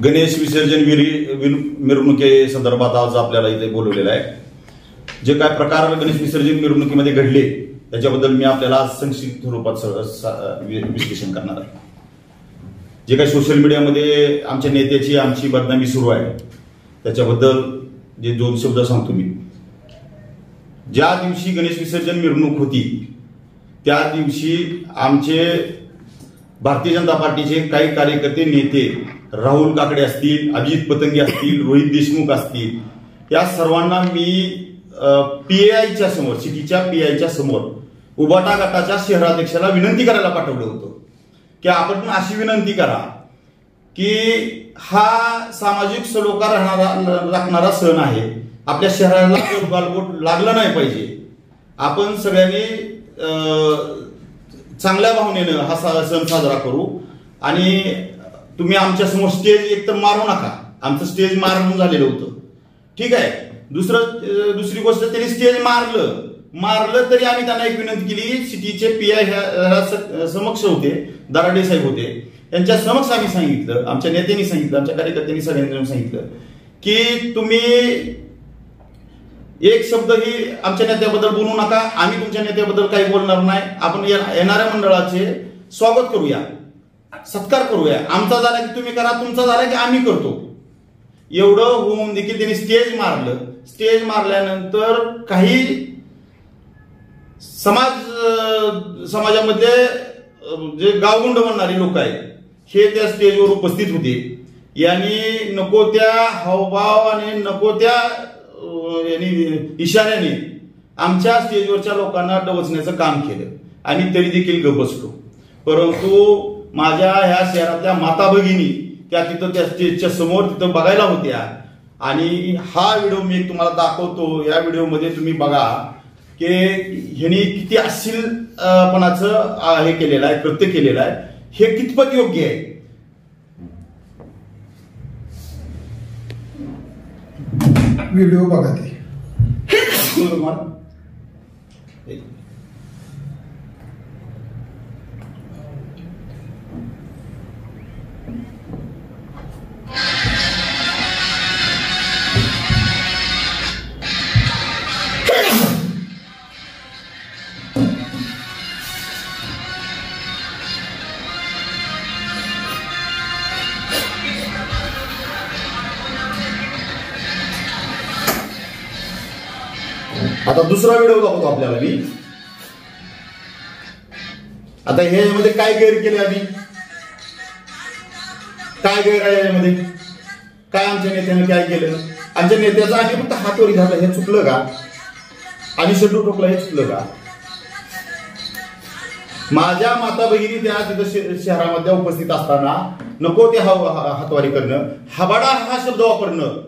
गणेश विसर्जन मिरवणुकी संदर्भात आज आपल्याला इथे बोलवलेलं आहे. जे काय प्रकार गणेश विसर्जन मिरवणुकीमध्ये घडले त्याच्याबद्दल मी आपल्याला संक्षिप्त स्वरूपात विश्लेषण करणार आहे. जे काही सोशल मीडियामध्ये आमच्या नेत्याची आमची बदनामी सुरू आहे त्याच्याबद्दल जे 2 शब्द सांगतो मी. ज्या दिवशी गणेश विसर्जन मिरवणूक होती त्या दिवशी आमचे भारतीय जनता पार्टीचे काही कार्यकर्ते नेते राहुल काकडे असतील, अभिजित पतंगे असतील, रोहित देशमुख असतील, या सर्वांना मी पीआयच्या समोर, सिटीच्या पीआयच्या समोर उबाटा गटाच्या शहराध्यक्षाला विनंती करायला पाठवलं होतं की आपण अशी विनंती करा की हा सामाजिक सलोखा राखणारा सण आहे, आपल्या शहराला गालबोट लागलं नाही पाहिजे, आपण सगळ्यांनी चांगल्या भावनेनं हा सण साजरा करू आणि तुम्ही आमच्या समोर स्टेज एक तर मारू नका. आमचं स्टेज मारून झालेलं होतं, ठीक आहे. दुसरी गोष्ट, त्यांनी स्टेज मारलं तरी आम्ही त्यांना एक विनंती केली. सिटीचे पीआय समक्ष होते, दराडे साहेब होते, त्यांच्या समक्ष आम्ही सांगितलं, आमच्या नेत्यांनी सांगितलं, आमच्या कार्यकर्त्यांनी सगळ्यांनी सांगितलं की तुम्ही एक शब्दही आमच्या नेत्याबद्दल बोलू नका, आम्ही तुमच्या नेत्याबद्दल काही बोलणार नाही, आपण येणाऱ्या मंडळाचे स्वागत करूया, सत्कार करूया, आमचा झाला की तुम्ही करा, तुमचा झाला की आम्ही करतो. एवढं होऊन देखील त्यांनी स्टेज मारलं. स्टेज मारल्यानंतर काही समाजामध्ये जे गावगुंड म्हणणारे लोक आहेत हे त्या स्टेजवर उपस्थित होते. यांनी नको त्या हावभाव आणि नको त्या इशाऱ्याने आमच्या स्टेजवरच्या लोकांना डवचण्याचं काम केलं आणि तरी देखील गप्प बसलो. परंतु माझ्या ह्या शहरातल्या माता भगिनी त्या तिथं त्या स्टेजच्या समोर तिथं बघायला होत्या आणि हा व्हिडिओ मी तुम्हाला दाखवतो. या व्हिडिओमध्ये तुम्ही बघा की ह्यांनी किती अश्लीलपणाचं हे केलेलं आहे, कृत्य केलेलं आहे. हे कितपत योग्य आहे? व्हिडिओ बघा ते. आता दुसरा व्हिडिओ दाखवतो आपल्याला मी. आता ह्यामध्ये काय गैर केले, आम्ही काय गैर आहे यामध्ये, काय आमच्या नेत्याने काय केलं? आमच्या नेत्याचा आम्ही फक्त हातोरी घातला, हे चुकलं का? आणि शेड्यू ठोकला, हे चुकलं का? माझ्या माता भगिनी त्या तिथं शहरामध्ये उपस्थित असताना नको ते हातवारी करणं, हबाडा हा शब्द वापरणं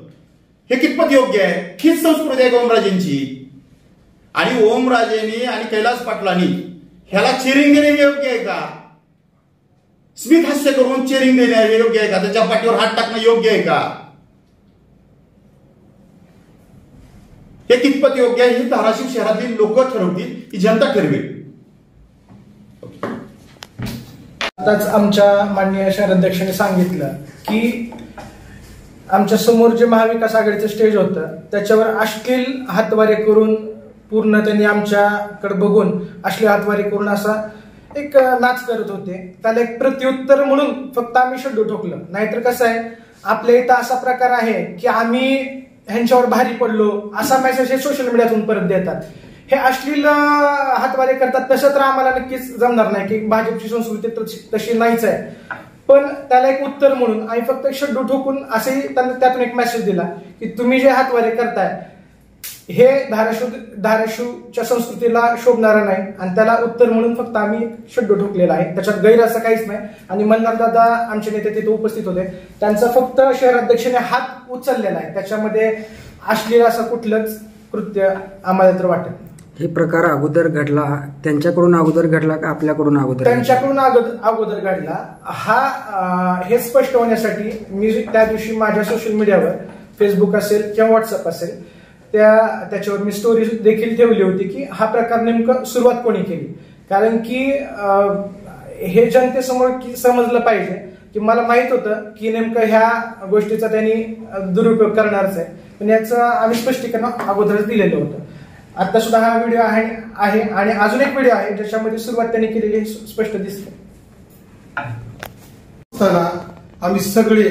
हे कितपत योग्य आहे? हीच संस्कृती आहे ओमराजेंची. आणि ओमराजेंनी आणि कैलास पाटलांनी ह्याला चेरिंग देणे योग्य आहे का? स्मित हास्य करून चेरिंग देणे योग्य आहे का? त्याच्या पाठीवर हात टाकणं योग्य आहे का? हे कितपत योग्य आहे हे धाराशिव शहरातील लोक ठरवतील, ही जनता ठरवेल. आताच आमच्या माननीय शहराध्यक्षांनी सांगितलं की आमच्या समोर जे महाविकास आघाडीचं स्टेज होतं त्याच्यावर अश्लील हातवारे करून पूर्ण त्यांनी आमच्याकडे बघून अश्लील हातवारे करून असा एक नाच करत होते. त्याला एक प्रत्युत्तर म्हणून फक्त आम्ही शेड्यू ठोकलं. नाहीतर कसं आहे, आपल्या इथं असा प्रकार आहे की आम्ही ह्यांच्यावर भारी पडलो असा मेसेज हे सोशल मीडियातून परत देतात. हे अश्लील हातवारे करतात, तसं तर आम्हाला नक्कीच जमणार नाही की भाजपची संस्कृती तशी नाहीच आहे. पण त्याला एक उत्तर म्हणून आम्ही फक्त शेड्यू ठोकून असेही त्यातून एक मेसेज दिला की तुम्ही जे हातवारे करताय हे धाराशिवच्या संस्कृतीला शोभणारं नाही आणि त्याला उत्तर म्हणून फक्त आम्ही शेड्यू ठोकलेला आहे. त्याच्यात गैर असं काहीच नाही. आणि मल्हार दादा आमचे नेते तिथे उपस्थित होते, त्यांचा फक्त शहराध्यक्षाने हात उचललेला आहे, त्याच्यामध्ये अश्लील असं कुठलंच कृत्य आम्हाला तर वाटत नाही. हे प्रकार अगोदर घडला, त्यांच्याकडून अगोदर घडला का आपल्याकडून अगोदर? त्यांच्याकडून अगोदर घडला. हे स्पष्ट होण्यासाठी मी त्या दिवशी माझ्या सोशल मीडियावर, फेसबुक असेल किंवा व्हॉट्सअप असेल, त्याच्यावर मी स्टोरी देखील ठेवली होती की हा प्रकार नेमकं सुरुवात कोणी केली. कारण की हे जनतेसमोर समजलं पाहिजे की मला माहित होतं की नेमकं ह्या गोष्टीचा त्यांनी दुरुपयोग करणारच आहे, पण याचं आम्ही स्पष्टीकरण अगोदरच दिलेलं होतं. आता सुद्धा हा व्हिडिओ आहे आणि अजून एक व्हिडिओ आहे ज्याच्यामध्ये सुरुवात त्यांनी केलेली स्पष्ट दिसते. आम्ही सगळे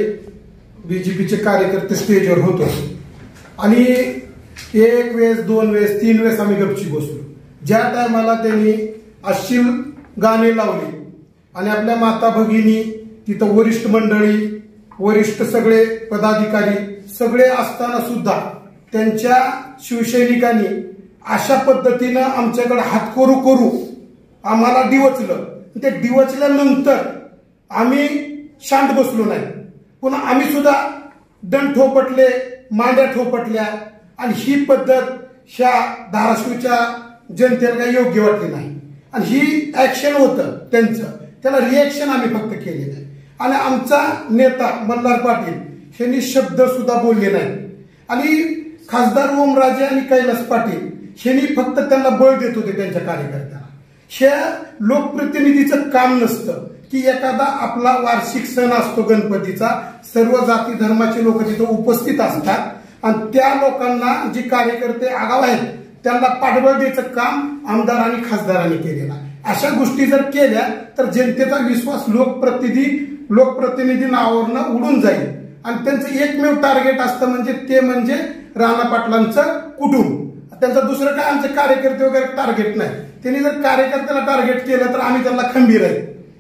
बीजेपीचे कार्यकर्ते स्टेजवर होतो आणि 1 वेळेस 2 वेळेस 3 वेळेस आम्ही गपची बसलो. ज्या टायमाला त्यांनी अश्लील गाणे लावले आणि आपल्या माता भगिनी तिथं वरिष्ठ मंडळी वरिष्ठ सगळे पदाधिकारी सगळे असताना सुद्धा त्यांच्या शिवसैनिकांनी अशा पद्धतीनं आमच्याकडे हात करू आम्हाला डिवचलं. ते डिवचल्यानंतर आम्ही शांत बसलो नाही, पुन्हा आम्ही सुद्धा दंड ठोपटले, मांड्या ठोपटल्या आणि ही पद्धत ह्या धाराशिवच्या जनतेला काही योग्य वाटली नाही. आणि ही ऍक्शन होतं त्यांचं, त्याला रिएक्शन आम्ही फक्त केलेलं आहे. आणि आमचा नेता मल्हार पाटील यांनी शब्द सुद्धा बोलले नाही आणि खासदार ओमराजे आणि कैलास पाटील यांनी फक्त त्यांना बळ देत होते त्यांच्या कार्यकर्त्यांना. ह्या लोकप्रतिनिधीचं काम नसतं की एखादा आपला वार्षिक सण असतो गणपतीचा, सर्व जाती धर्माचे लोक तिथे उपस्थित असतात आणि त्या लोकांना जे कार्यकर्ते आगाव आहेत त्यांना पाठबळ द्यायचं काम आमदार आणि खासदारांनी केलेलं आहे. अशा गोष्टी जर केल्या तर जनतेचा विश्वास लोकप्रतिनिधी नावावरनं उडून जाईल आणि त्यांचं एकमेव टार्गेट असतं म्हणजे राणा पाटलांचं कुटुंब. त्यांचं दुसरं काय आमचे कार्यकर्ते वगैरे टार्गेट नाही. त्यांनी जर कार्यकर्त्याला टार्गेट केलं तर आम्ही त्यांना खंबीर आहे.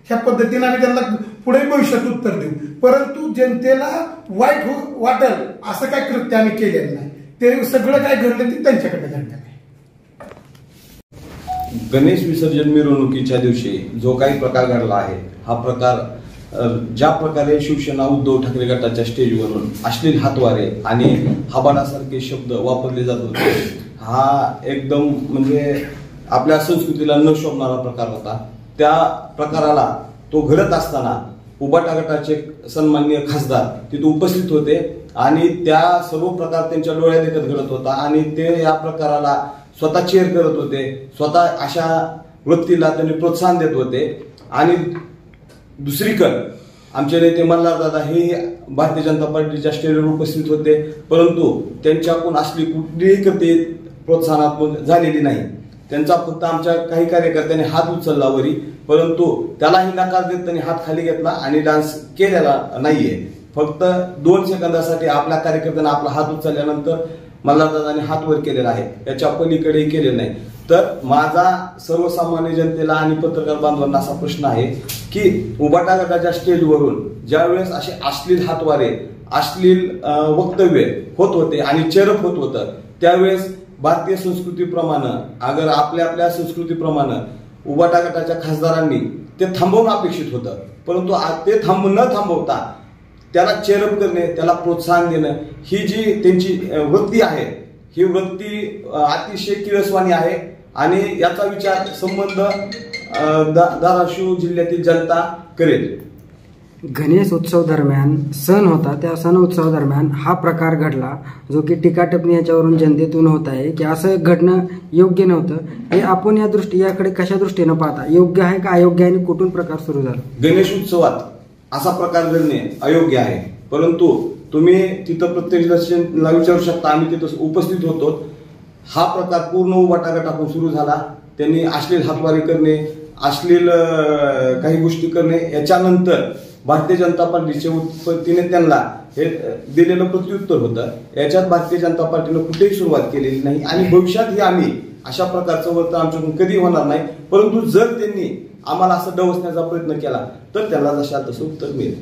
ह्या पद्धतीने आम्ही त्यांना पुढे भविष्यात उत्तर देऊ, परंतु जनतेला वाईट वाटेल असं काय कृत्य आम्ही केलेलं नाही. ते सगळं काय घडलं ते त्यांच्याकडे घडलं आहे. गणेश विसर्जन मिरवणुकीच्या दिवशी जो काही प्रकार घडला आहे, हा प्रकार ज्या प्रकारे शिवसेना उद्धव ठाकरे गटाच्या स्टेजवरून अश्लील हातवारे आणि हाबाडासारखे शब्द वापरले जात होते, हा एकदम म्हणजे आपल्या संस्कृतीला न शोभणारा प्रकार होता. त्या प्रकाराला तो घडत असताना उबाटा गटाचे सन्माननीय खासदार तिथे उपस्थित होते आणि त्या सर्व प्रकार त्यांच्या डोळ्यात देखत घडत होता आणि ते या प्रकाराला स्वतः चेअर करत होते. स्वतः अशा वृत्तीला त्यांनी प्रोत्साहन देत होते. आणि दुसरीकडे आमचे नेते मल्हारदादा हे भारतीय जनता पार्टीच्या स्टेजवर उपस्थित होते, परंतु त्यांच्याकडून असली कुठलीही कृती प्रोत्साहनात्मक झालेली नाही. त्यांचा फक्त आमच्या काही कार्यकर्त्यांनी हात उचलला वरी, परंतु त्यालाही नकार देत त्यांनी हात खाली घेतला आणि डान्स केलेला नाहीये. फक्त 2 सेकंदासाठी आपल्या कार्यकर्त्यांना आपला हात उचलल्यानंतर मल्हारदादांनी हात वर केलेला आहे, याच्या पलीकडेही केलेलं नाही. तर माझा सर्वसामान्य जनतेला आणि पत्रकार बांधवांना असा प्रश्न आहे की उबाटा गटाच्या स्टेजवरून ज्यावेळेस असे अश्लील हातवारे अश्लील वक्तव्य होत होते आणि चेरप होत होतं, त्यावेळेस भारतीय संस्कृतीप्रमाणे अगर आपल्या संस्कृतीप्रमाणे उबाटा गटाच्या खासदारांनी ते थांबवणं अपेक्षित होतं, परंतु ते न थांबवता त्याला चेरप करणे, त्याला प्रोत्साहन देणं, ही जी त्यांची वृत्ती आहे, ही वृत्ती अतिशय किळसवाणी आहे आणि याचा विचार संबंध धाराशिव जिल्ह्यातील जनता करेल. गणेश उत्सव दरम्यान सण होता, त्या सण उत्सव दरम्यान हा प्रकार घडला जो की टीका टिप्पणी याच्यावरून जनतेतून होत आहे की असं घडणं योग्य नव्हतं. हे आपण याकडे कशा दृष्टीनं पाहता, योग्य आहे का अयोग्य आहे आणि कुठून प्रकार सुरू झाला? गणेश उत्सवात असा प्रकार घडणे अयोग्य आहे, परंतु तुम्ही तिथं प्रत्यक्षदर्शींना विचारू शकता, आम्ही तिथं उपस्थित होतो. हा प्रकार पूर्ण उबाटा गटातून सुरू झाला. त्यांनी अश्लील हातवारी करणे, अश्लील काही गोष्टी करणे, याच्यानंतर भारतीय जनता पार्टीच्या उत्पत्तीने त्यांना हे दिलेलं प्रत्युत्तर होतं. याच्यात भारतीय जनता पार्टीनं कुठेही सुरुवात केलेली नाही आणि भविष्यातही आम्ही अशा प्रकारचं वर्तन आमच्याकडून कधी होणार नाही. परंतु जर त्यांनी आम्हाला असं डवसण्याचा प्रयत्न केला तर त्याला जशा तसं उत्तर मिळेल.